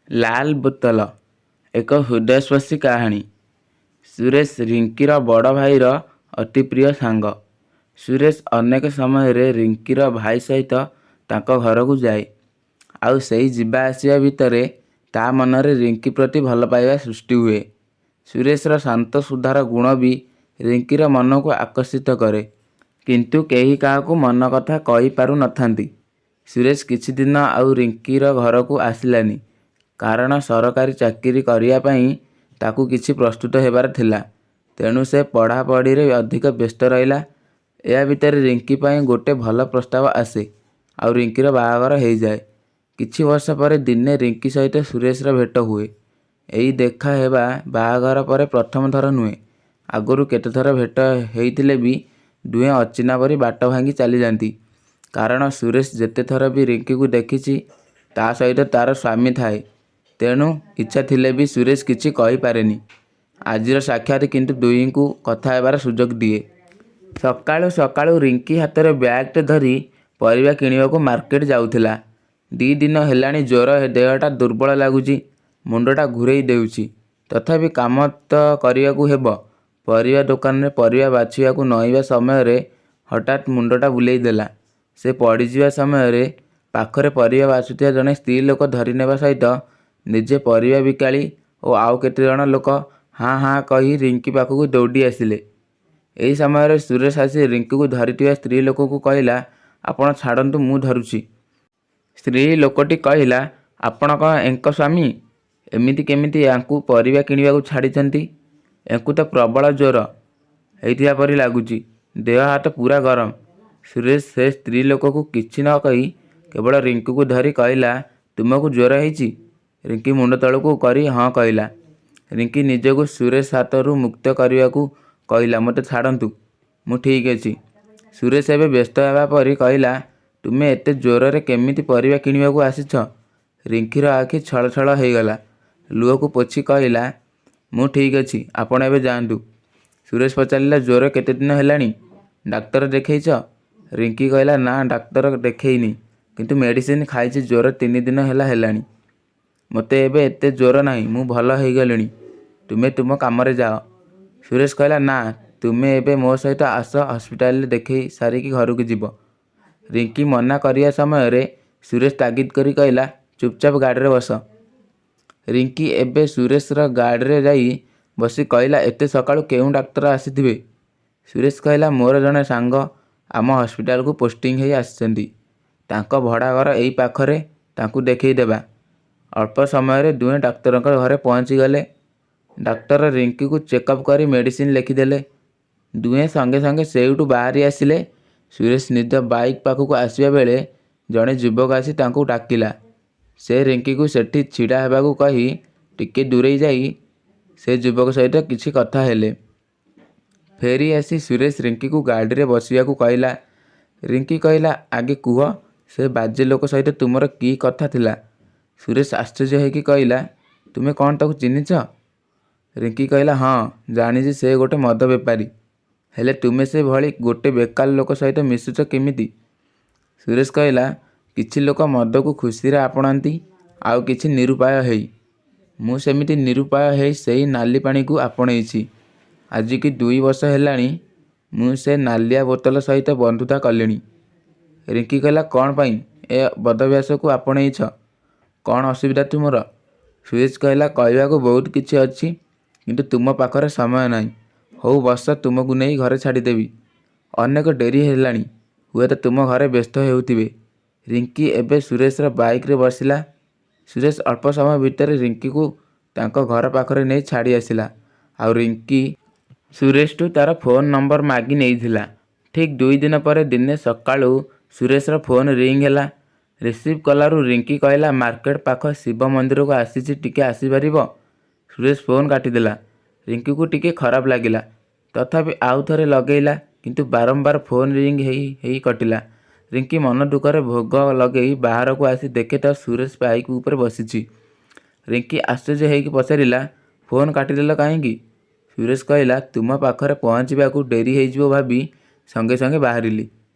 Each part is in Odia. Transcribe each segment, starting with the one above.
ଲାଲ ବୋତଲ ଏକ ହୃଦୟସ୍ପର୍ଶୀ କାହାଣୀ। ସୁରେଶ ରିଙ୍କିର ବଡ଼ ଭାଇର ଅତି ପ୍ରିୟ ସାଙ୍ଗ। ସୁରେଶ ଅନେକ ସମୟରେ ରିଙ୍କିର ଭାଇ ସହିତ ତାଙ୍କ ଘରକୁ ଯାଏ। ଆଉ ସେହି ଯିବା ଆସିବା ଭିତରେ ତା ମନରେ ରିଙ୍କି ପ୍ରତି ଭଲ ପାଇବା ସୃଷ୍ଟି ହୁଏ। ସୁରେଶର ଶାନ୍ତ ସୁଧାର ଗୁଣ ବି ରିଙ୍କିର ମନକୁ ଆକର୍ଷିତ କରେ। କିନ୍ତୁ କେହି କାହାକୁ ମନ କଥା କହିପାରୁନଥାନ୍ତି। ସୁରେଶ କିଛି ଦିନ ଆଉ ରିଙ୍କିର ଘରକୁ ଆସିଲାନି। କାରଣ ସରକାରୀ ଚାକିରି କରିବା ପାଇଁ ତାକୁ କିଛି ପ୍ରସ୍ତୁତ ହେବାର ଥିଲା। ତେଣୁ ସେ ପଢ଼ାପଢ଼ିରେ ଅଧିକ ବ୍ୟସ୍ତ ରହିଲା। ଏହା ଭିତରେ ରିଙ୍କି ପାଇଁ ଗୋଟେ ଭଲ ପ୍ରସ୍ତାବ ଆସେ। ଆଉ ରିଙ୍କିର ବାହାଘର ହେଇଯାଏ। କିଛି ବର୍ଷ ପରେ ଦିନେ ରିଙ୍କି ସହିତ ସୁରେଶର ଭେଟ ହୁଏ। ଏଇ ଦେଖା ହେବା ବାହାଘର ପରେ ପ୍ରଥମ ଥର ନୁହେଁ। ଆଗରୁ କେତେଥର ଭେଟ ହେଇଥିଲେ ବି ଦୁହେଁ ଅଚିହ୍ନା ପରି ବାଟ ଭାଙ୍ଗି ଚାଲିଯାନ୍ତି। କାରଣ ସୁରେଶ ଯେତେଥର ବି ରିଙ୍କିକୁ ଦେଖିଛି ତା ସହିତ ତାର ସ୍ୱାମୀ ଥାଏ। ତେଣୁ ଇଚ୍ଛା ଥିଲେ ବି ସୁରେଶ କିଛି କହିପାରେନି। ଆଜିର ସାକ୍ଷାତ କିନ୍ତୁ ଦୁହିଁଙ୍କୁ କଥା ହେବାର ସୁଯୋଗ ଦିଏ। ସକାଳୁ ସକାଳୁ ରିଙ୍କି ହାତରେ ବ୍ୟାଗଟେ ଧରି ପରିବା କିଣିବାକୁ ମାର୍କେଟ ଯାଉଥିଲା। 2 ଦିନ ହେଲାଣି ଜ୍ୱର, ଦେହଟା ଦୁର୍ବଳ ଲାଗୁଛି, ମୁଣ୍ଡଟା ଘୂରେଇ ଦେଉଛି। ତଥାପି କାମ ତ କରିବାକୁ ହେବ। ପରିବା ଦୋକାନରେ ପରିବା ବାଛିବାକୁ ନଇବା ସମୟରେ ହଠାତ୍ ମୁଣ୍ଡଟା ବୁଲେଇ ଦେଲା। ସେ ପଡ଼ିଯିବା ସମୟରେ ପାଖରେ ପରିବା ବାଛୁଥିବା ଜଣେ ସ୍ତ୍ରୀ ଲୋକ ଧରିନେବା ସହିତ ନିଜେ ପରିବା ବିକାଳି ଓ ଆଉ କେତେଜଣ ଲୋକ ହାଁ ହାଁ କହି ରିଙ୍କି ପାଖକୁ ଦୌଡ଼ି ଆସିଲେ। ଏହି ସମୟରେ ସୁରେଶ ଆସି ରିଙ୍କିକୁ ଧରିଥିବା ସ୍ତ୍ରୀ ଲୋକକୁ କହିଲା, ଆପଣ ଛାଡ଼ନ୍ତୁ, ମୁଁ ଧରୁଛି। ସ୍ତ୍ରୀ ଲୋକଟି କହିଲା, ଆପଣ କ'ଣ ଏଙ୍କ ସ୍ୱାମୀ? ଏମିତି କେମିତି ୟାଙ୍କୁ ପରିବା କିଣିବାକୁ ଛାଡ଼ିଛନ୍ତି? ୟାଙ୍କୁ ତ ପ୍ରବଳ ଜ୍ୱର ହେଇଥିବା ପରି ଲାଗୁଛି, ଦେହ ହାତ ପୂରା ଗରମ। ସୁରେଶ ସେ ସ୍ତ୍ରୀ ଲୋକକୁ କିଛି ନ କହି କେବଳ ରିଙ୍କିକୁ ଧରି କହିଲା, ତୁମକୁ ଜ୍ୱର ହେଇଛି? ରିଙ୍କି ମୁଣ୍ଡ ତଳକୁ କରି ହଁ କହିଲା। ରିଙ୍କି ନିଜକୁ ସୁରେଶ ହାତରୁ ମୁକ୍ତ କରିବାକୁ କହିଲା, ମୋତେ ଛାଡ଼ନ୍ତୁ, ମୁଁ ଠିକ୍ ଅଛି। ସୁରେଶ ଏବେ ବ୍ୟସ୍ତ ହେବା ପରି କହିଲା, ତୁମେ ଏତେ ଜ୍ୱରରେ କେମିତି ପରିବା କିଣିବାକୁ ଆସିଛ? ରିଙ୍କିର ଆଖି ଛଳଛଳ ହେଇଗଲା। ଲୁହକୁ ପୋଛି କହିଲା, ମୁଁ ଠିକ୍ ଅଛି, ଆପଣ ଏବେ ଯାଆନ୍ତୁ। ସୁରେଶ ପଚାରିଲା, ଜ୍ୱର କେତେ ଦିନ ହେଲାଣି? ଡାକ୍ତର ଦେଖେଇଛ? ରିଙ୍କି କହିଲା, ନା ଡାକ୍ତର ଦେଖେଇନି, କିନ୍ତୁ ମେଡ଼ିସିନ ଖାଇଛି। ଜ୍ୱର 3 ଦିନ ହେଲାଣି। ମୋତେ ଏବେ ଏତେ ଜ୍ୱର ନାହିଁ, ମୁଁ ଭଲ ହେଇଗଲିଣି। ତୁମେ ତୁମ କାମରେ ଯାଅ। ସୁରେଶ କହିଲା, ନା, ତୁମେ ଏବେ ମୋ ସହିତ ଆସ, ହସ୍ପିଟାଲରେ ଦେଖେଇ ସାରିକି ଘରକୁ ଯିବ। ରିଙ୍କି ମନା କରିବା ସମୟରେ ସୁରେଶ ତାଗିଦ କରି କହିଲା, ଚୁପଚାପ ଗାଡ଼ିରେ ବସ। ରିଙ୍କି ଏବେ ସୁରେଶର ଗାଡ଼ିରେ ଯାଇ ବସି କହିଲା, ଏତେ ସକାଳୁ କେଉଁ ଡାକ୍ତର ଆସିଥିବେ? ସୁରେଶ କହିଲା, ମୋର ଜଣେ ସାଙ୍ଗ ଆମ ହସ୍ପିଟାଲକୁ ପୋଷ୍ଟିଂ ହେଇ ଆସିଛନ୍ତି। ତାଙ୍କ ଭଡ଼ା ଘର ଏଇ ପାଖରେ, ତାଙ୍କୁ ଦେଖେଇ ଦେବା। ଅଳ୍ପ ସମୟରେ ଦୁହେଁ ଡାକ୍ତରଙ୍କ ଘରେ ପହଞ୍ଚିଗଲେ। ଡାକ୍ତର ରିଙ୍କିକୁ ଚେକଅପ୍ କରି ମେଡ଼ିସିନ ଲେଖିଦେଲେ। ଦୁହେଁ ସଙ୍ଗେ ସଙ୍ଗେ ସେଇଠୁ ବାହାରି ଆସିଲେ। ସୁରେଶ ନିଜ ବାଇକ୍ ପାଖକୁ ଆସିବା ବେଳେ ଜଣେ ଯୁବକ ଆସି ତାଙ୍କୁ ଡାକିଲା। ସେ ରିଙ୍କିକୁ ସେଠି ଛିଡ଼ା ହେବାକୁ କହି ଟିକେ ଦୂରେଇ ଯାଇ ସେ ଯୁବକ ସହିତ କିଛି କଥା ହେଲେ। ଫେରି ଆସି ସୁରେଶ ରିଙ୍କିକୁ ଗାଡ଼ିରେ ବସିବାକୁ କହିଲା। ରିଙ୍କି କହିଲା, ଆଗେ କୁହ, ସେ ବାଜେ ଲୋକ ସହିତ ତୁମର କି କଥା ଥିଲା? ସୁରେଶ ଆଶ୍ଚର୍ଯ୍ୟ ହେଇକି କହିଲା, ତୁମେ କ'ଣ ତାକୁ ଚିହ୍ନିଛ? ରିଙ୍କି କହିଲା, ହଁ, ଜାଣିଛି, ସେ ଗୋଟେ ମଦ ବେପାରୀ। ହେଲେ ତୁମେ ସେ ଭଳି ଗୋଟେ ବେକାର ଲୋକ ସହିତ ମିଶୁଛ କେମିତି? ସୁରେଶ କହିଲା, କିଛି ଲୋକ ମଦକୁ ଖୁସିରେ ଆପଣାନ୍ତି, ଆଉ କିଛି ନିରୁପାୟ ହେଇ। ମୁଁ ସେମିତି ନିରୁପାୟ ହେଇ ସେଇ ନାଲି ପାଣିକୁ ଆପଣେଇଛି। ଆଜିକି 2 ବର୍ଷ ହେଲାଣି ମୁଁ ସେ ନାଲିଆ ବୋତଲ ସହିତ ବନ୍ଧୁତା କଲିଣି। ରିଙ୍କି କହିଲା, କ'ଣ ପାଇଁ ଏ ବଦଭ୍ୟାସକୁ ଆପଣେଇଛ? କ'ଣ ଅସୁବିଧା ତୁମର? ସୁରେଶ କହିଲା, କହିବାକୁ ବହୁତ କିଛି ଅଛି, କିନ୍ତୁ ତୁମ ପାଖରେ ସମୟ ନାହିଁ। ହଉ ବସ, ତୁମକୁ ନେଇ ଘରେ ଛାଡ଼ିଦେବି। ଅନେକ ଡେରି ହେଲାଣି, ହୁଏତ ତୁମ ଘରେ ବ୍ୟସ୍ତ ହେଉଥିବେ। ରିଙ୍କି ଏବେ ସୁରେଶର ବାଇକ୍ରେ ବସିଲା। ସୁରେଶ ଅଳ୍ପ ସମୟ ଭିତରେ ରିଙ୍କିକୁ ତାଙ୍କ ଘର ପାଖରେ ନେଇ ଛାଡ଼ି ଆସିଲା। ଆଉ ରିଙ୍କି ସୁରେଶଠୁ ତାର ଫୋନ୍ ନମ୍ବର ମାଗି ନେଇଥିଲା। ଠିକ୍ 2 ଦିନ ପରେ ଦିନେ ସକାଳୁ ସୁରେଶର ଫୋନ୍ ରିଙ୍ଗ ହେଲା। ରିସିଭ୍ କଲାରୁ ରିଙ୍କି କହିଲା, ମାର୍କେଟ ପାଖ ଶିବ ମନ୍ଦିରକୁ ଆସିଛି, ଟିକେ ଆସିପାରିବ? ସୁରେଶ ଫୋନ୍ କାଟିଦେଲା। ରିଙ୍କିକୁ ଟିକେ ଖରାପ ଲାଗିଲା। ତଥାପି ଆଉ ଥରେ ଲଗେଇଲା, କିନ୍ତୁ ବାରମ୍ବାର ଫୋନ୍ ରିଙ୍ଗ ହେଇ ହେଇ କଟିଲା। ରିଙ୍କି ମନ ଦୁଃଖରେ ଭୋଗ ଲଗେଇ ବାହାରକୁ ଆସି ଦେଖେ ତ ସୁରେଶ ବାଇକ୍ ଉପରେ ବସିଛି। ରିଙ୍କି ଆଶ୍ଚର୍ଯ୍ୟ ହେଇକି ପଚାରିଲା, ଫୋନ୍ କାଟିଦେଲ କାହିଁକି? ସୁରେଶ କହିଲା, ତୁମ ପାଖରେ ପହଞ୍ଚିବାକୁ ଡେରି ହେଇଯିବ ଭାବି ସଙ୍ଗେ ସଙ୍ଗେ ବାହାରିଲି।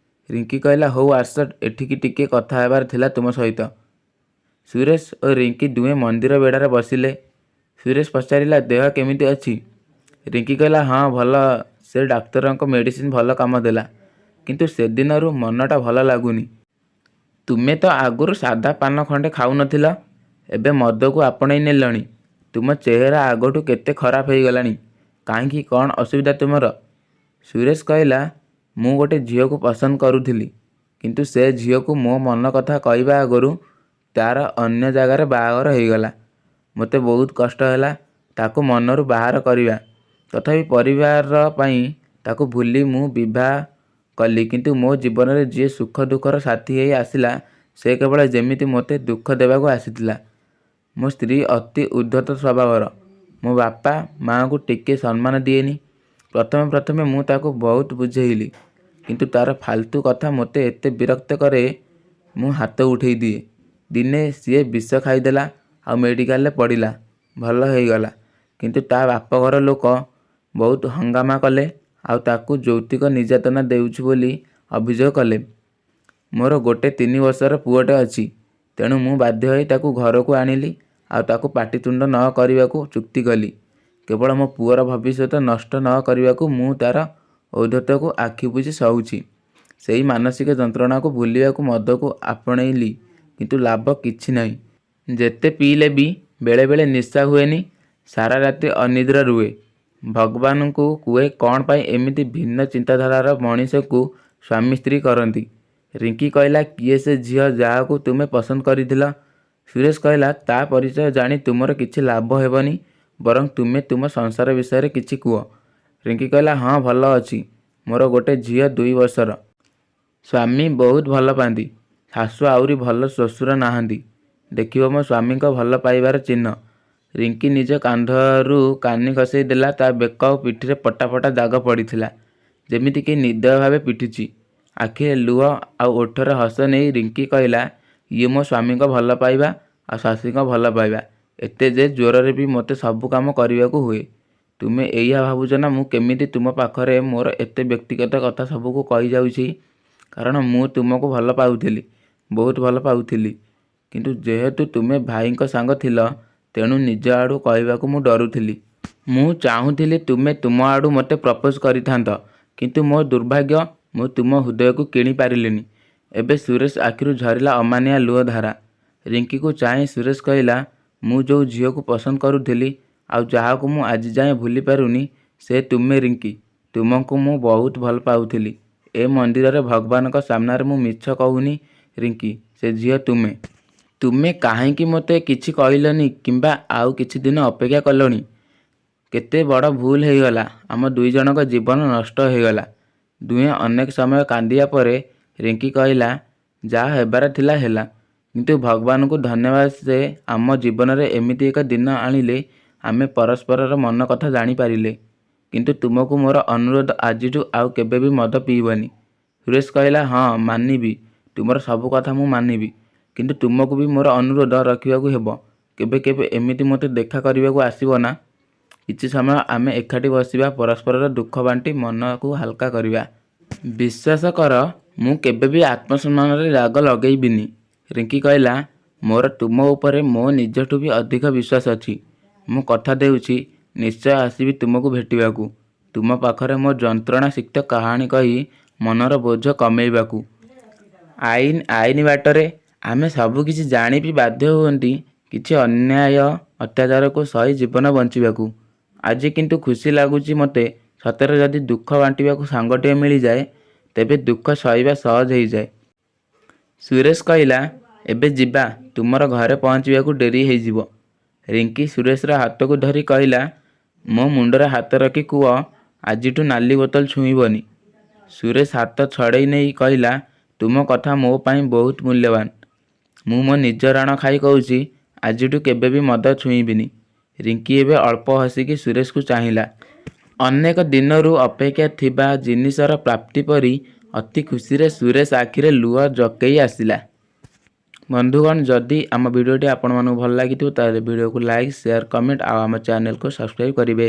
ରିଙ୍କି କହିଲା, ହଉ ଆସ, ଏଠିକି ଟିକେ କଥା ହେବାର ଥିଲା ତୁମ ସହିତ। ସୁରେଶ ଓ ରିଙ୍କି ଦୁହେଁ ମନ୍ଦିର ବେଢ଼ାରେ ବସିଲେ। ସୁରେଶ ପଚାରିଲା, ଦେହ କେମିତି ଅଛି? ରିଙ୍କି କହିଲା, ହଁ ଭଲ। ସେ ଡାକ୍ତରଙ୍କ ମେଡ଼ିସିନ ଭଲ କାମ ଦେଲା, କିନ୍ତୁ ସେଦିନରୁ ମନଟା ଭଲ ଲାଗୁନି। ତୁମେ ତ ଆଗରୁ ସାଧା ପାନ ଖଣ୍ଡେ ଖାଉନଥିଲ, ଏବେ ମଦକୁ ଆପଣେଇ ନେଲଣି। ତୁମ ଚେହେରା ଆଗଠୁ କେତେ ଖରାପ ହେଇଗଲାଣି। କାହିଁକି, କ'ଣ ଅସୁବିଧା ତୁମର? ସୁରେଶ କହିଲା, ମୁଁ ଗୋଟେ ଝିଅକୁ ପସନ୍ଦ କରୁଥିଲି, କିନ୍ତୁ ସେ ଝିଅକୁ ମୋ ମନ କଥା କହିବା ଆଗରୁ ତା'ର ଅନ୍ୟ ଜାଗାରେ ବାହାଘର ହେଇଗଲା। ମୋତେ ବହୁତ କଷ୍ଟ ହେଲା ତାକୁ ମନରୁ ବାହାର କରିବା। ତଥାପି ପରିବାର ପାଇଁ ତାକୁ ଭୁଲି ମୁଁ ବିବାହ କଲି। କିନ୍ତୁ ମୋ ଜୀବନରେ ଯିଏ ସୁଖ ଦୁଃଖର ସାଥୀ ହେଇ ଆସିଲା, ସେ କେବଳ ଯେମିତି ମୋତେ ଦୁଃଖ ଦେବାକୁ ଆସିଥିଲା। ମୋ ସ୍ତ୍ରୀ ଅତି ଉଦ୍ଧତ ସ୍ୱଭାବର। ମୋ ବାପା ମାଆଙ୍କୁ ଟିକେ ସମ୍ମାନ ଦିଏନି। ପ୍ରଥମେ ମୁଁ ତାକୁ ବହୁତ ବୁଝେଇଲି, କିନ୍ତୁ ତା'ର ଫାଲତୁ କଥା ମୋତେ ଏତେ ବିରକ୍ତ କରେ, ମୁଁ ହାତ ଉଠେଇ ଦିଏ। ଦିନେ ସିଏ ବିଷ ଖାଇଦେଲା ଆଉ ମେଡ଼ିକାଲରେ ପଡ଼ିଲା। ଭଲ ହେଇଗଲା, କିନ୍ତୁ ତା ବାପଘର ଲୋକ ବହୁତ ହଙ୍ଗାମା କଲେ ଆଉ ତାକୁ ଯୌତୁକ ନିର୍ଯାତନା ଦେଉଛି ବୋଲି ଅଭିଯୋଗ କଲେ। ମୋର ଗୋଟେ 3 ବର୍ଷର ପୁଅଟେ ଅଛି, ତେଣୁ ମୁଁ ବାଧ୍ୟ ହୋଇ ତାକୁ ଘରକୁ ଆଣିଲି ଆଉ ତାକୁ ପାଟିତୁଣ୍ଡ ନ କରିବାକୁ ଚୁକ୍ତି କଲି। କେବଳ ମୋ ପୁଅର ଭବିଷ୍ୟତ ନଷ୍ଟ ନ କରିବାକୁ ମୁଁ ତା'ର ଔଦ୍ଧତ୍ୟକୁ ଆଖି ବୁଜି ସହୁଛି। ସେଇ ମାନସିକ ଯନ୍ତ୍ରଣାକୁ ଭୁଲିବାକୁ ମଦକୁ ଆପଣେଇଲି, କିନ୍ତୁ ଲାଭ କିଛି ନାହିଁ। ଯେତେ ପିଇଲେ ବି ବେଳେବେଳେ ନିଶା ହୁଏନି। ସାରା ରାତି ଅନିଦ୍ରା ରୁହେ। ଭଗବାନଙ୍କୁ କୁହେ, କ'ଣ ପାଇଁ ଏମିତି ଭିନ୍ନ ଚିନ୍ତାଧାରାର ମଣିଷକୁ ସ୍ୱାମୀ ସ୍ତ୍ରୀ କରନ୍ତି। ରିଙ୍କି କହିଲା, କିଏ ସେ ଝିଅ ଯାହାକୁ ତୁମେ ପସନ୍ଦ କରିଥିଲ? ସୁରେଶ କହିଲା, ତା ପରିଚୟ ଜାଣି ତୁମର କିଛି ଲାଭ ହେବନି, ବରଂ ତୁମେ ତୁମ ସଂସାର ବିଷୟରେ କିଛି କୁହ। ରିଙ୍କି କହିଲା, ହଁ ଭଲ ଅଛି। ମୋର ଗୋଟେ ଝିଅ 2 ବର୍ଷର। ସ୍ୱାମୀ ବହୁତ ଭଲ ପାଆନ୍ତି। ଶାଶୁ ଆହୁରି ଭଲ ଶ୍ୱଶୁର ନାହାନ୍ତି। ଦେଖିବ ମୋ ସ୍ୱାମୀଙ୍କ ଭଲ ପାଇବାର ଚିହ୍ନ। ରିଙ୍କି ନିଜ କାନ୍ଧରୁ କାନି ଖସେଇ ଦେଲା। ତା ବେକ ଆଉ ପିଠିରେ ଫଟା ଫଟା ଦାଗ ପଡ଼ିଥିଲା, ଯେମିତି କି ନିର୍ଦ୍ଦୟ ଭାବେ ପିଟିଛି। ଆଖିରେ ଲୁହ ଆଉ ଓଠରେ ହସ ନେଇ ରିଙ୍କି କହିଲା, ଇଏ ମୋ ସ୍ୱାମୀଙ୍କ ଭଲ ପାଇବା ଆଉ ଶାଶୁଙ୍କ ଭଲ ପାଇବା ଏତେ ଯେ ଜ୍ୱରରେ ବି ମୋତେ ସବୁ କାମ କରିବାକୁ ହୁଏ। ତୁମେ ଏଇଆ ଭାବୁଛ ନା ମୁଁ କେମିତି ତୁମ ପାଖରେ ମୋର ଏତେ ବ୍ୟକ୍ତିଗତ କଥା ସବୁକୁ କହିଯାଉଛି? କାରଣ ମୁଁ ତୁମକୁ ଭଲ ପାଉଥିଲି, ବହୁତ ଭଲ ପାଉଥିଲି। କିନ୍ତୁ ଯେହେତୁ ତୁମେ ଭାଇଙ୍କ ସାଙ୍ଗ ଥିଲ, ତେଣୁ ନିଜ ଆଡ଼ୁ କହିବାକୁ ମୁଁ ଡରୁଥିଲି। ମୁଁ ଚାହୁଁଥିଲି ତୁମେ ତୁମ ଆଡ଼ୁ ମୋତେ ପ୍ରପୋଜ କରିଥାନ୍ତ, କିନ୍ତୁ ମୋ ଦୁର୍ଭାଗ୍ୟ, ମୁଁ ତୁମ ହୃଦୟକୁ କିଣି ପାରିଲିନି। ଏବେ ସୁରେଶ ଆଖିରୁ ଝରିଲା ଅମାନିଆ ଲୁହ ଧାରା। ରିଙ୍କିକୁ ଚାହିଁ ସୁରେଶ କହିଲା, ମୁଁ ଯେଉଁ ଝିଅକୁ ପସନ୍ଦ କରୁଥିଲି ଆଉ ଯାହାକୁ ମୁଁ ଆଜି ଯାଏଁ ଭୁଲି ପାରୁନି, ସେ ତୁମେ ରିଙ୍କି। ତୁମକୁ ମୁଁ ବହୁତ ଭଲ ପାଉଥିଲି। ଏ ମନ୍ଦିରରେ ଭଗବାନଙ୍କ ସାମ୍ନାରେ ମୁଁ ମିଛ କହୁନି ରିଙ୍କି, ସେ ଝିଅ ତୁମେ। ତୁମେ କାହିଁକି ମୋତେ କିଛି କହିଲନି କିମ୍ବା ଆଉ କିଛି ଦିନ ଅପେକ୍ଷା କଲଣି? କେତେ ବଡ଼ ଭୁଲ ହେଇଗଲା। ଆମ 2 ଜଣଙ୍କ ଜୀବନ ନଷ୍ଟ ହେଇଗଲା। ଦୁହେଁ ଅନେକ ସମୟ କାନ୍ଦିବା ପରେ ରିଙ୍କି କହିଲା, ଯାହା ହେବାର ଥିଲା ହେଲା, କିନ୍ତୁ ଭଗବାନଙ୍କୁ ଧନ୍ୟବାଦ, ସେ ଆମ ଜୀବନରେ ଏମିତି ଏକ ଦିନ ଆଣିଲେ ଆମେ ପରସ୍ପରର ମନ କଥା ଜାଣିପାରିଲେ। କିନ୍ତୁ ତୁମକୁ ମୋର ଅନୁରୋଧ, ଆଜିଠୁ ଆଉ କେବେ ବି ମଦ ପିଇବନି। ସୁରେଶ କହିଲା, ହଁ ମାନିବି, ତୁମର ସବୁ କଥା ମୁଁ ମାନିବି, କିନ୍ତୁ ତୁମକୁ ବି ମୋର ଅନୁରୋଧ ରଖିବାକୁ ହେବ। କେବେ କେବେ ଏମିତି ମୋତେ ଦେଖା କରିବାକୁ ଆସିବ ନା? କିଛି ସମୟ ଆମେ ଏକାଠି ବସିବା, ପରସ୍ପରର ଦୁଃଖ ବାଣ୍ଟି ମନକୁ ହାଲକା କରିବା। ବିଶ୍ୱାସ କର, ମୁଁ କେବେ ବି ଆତ୍ମସମ୍ମାନରେ ରାଗ ଲଗେଇବିନି। ରିଙ୍କି କହିଲା, ମୋର ତୁମ ଉପରେ ମୋ ନିଜଠୁ ବି ଅଧିକ ବିଶ୍ୱାସ ଅଛି। ମୁଁ କଥା ଦେଉଛି, ନିଶ୍ଚୟ ଆସିବି ତୁମକୁ ଭେଟିବାକୁ, ତୁମ ପାଖରେ ମୋ ଯନ୍ତ୍ରଣା ସିକ୍ତ କାହାଣୀ କହି ମନର ବୋଝ କମେଇବାକୁ। ଆଇନ ବାଟରେ ଆମେ ସବୁ କିଛି ଜାଣି ବି ବାଧ୍ୟ ହୁଅନ୍ତି କିଛି ଅନ୍ୟାୟ ଅତ୍ୟାଚାରକୁ ସହି ଜୀବନ ବଞ୍ଚିବାକୁ। ଆଜି କିନ୍ତୁ ଖୁସି ଲାଗୁଛି ମୋତେ, ସତରେ ଯଦି ଦୁଃଖ ବାଣ୍ଟିବାକୁ ସାଙ୍ଗଟିଏ ମିଳିଯାଏ, ତେବେ ଦୁଃଖ ସହିବା ସହଜ ହେଇଯାଏ। ସୁରେଶ କହିଲା, ଏବେ ଯିବା, ତୁମର ଘରେ ପହଞ୍ଚିବାକୁ ଡେରି ହେଇଯିବ। ରିଙ୍କି ସୁରେଶର ହାତକୁ ଧରି କହିଲା, ମୋ ମୁଣ୍ଡରେ ହାତ ରଖି କୁହ, ଆଜିଠୁ ନାଲି ବୋତଲ ଛୁଇଁବନି। ସୁରେଶ ହାତ ଛଡ଼େଇ ନେଇ କହିଲା, ତୁମ କଥା ମୋ ପାଇଁ ବହୁତ ମୂଲ୍ୟବାନ। ମୁଁ ମୋ ନିଜ ରାଣ ଖାଇ କହୁଛି, ଆଜିଠୁ କେବେ ବି ମଦ ଛୁଇଁବିନି। ରିଙ୍କି ଏବେ ଅଳ୍ପ ହସିକି ସୁରେଶକୁ ଚାହିଁଲା। ଅନେକ ଦିନରୁ ଅପେକ୍ଷା ଥିବା ଜିନିଷର ପ୍ରାପ୍ତି ପରି ଅତି ଖୁସିରେ ସୁରେଶ ଆଖିରେ ଲୁହ ଜକେଇ ଆସିଲା। ବନ୍ଧୁଗଣ, ଯଦି ଆମ ଭିଡ଼ିଓଟି ଆପଣମାନଙ୍କୁ ଭଲ ଲାଗିଥିବ, ତାହେଲେ ଭିଡ଼ିଓକୁ ଲାଇକ୍, ସେୟାର, କମେଣ୍ଟ ଆଉ ଆମ ଚ୍ୟାନେଲକୁ ସବସ୍କ୍ରାଇବ୍ କରିବେ।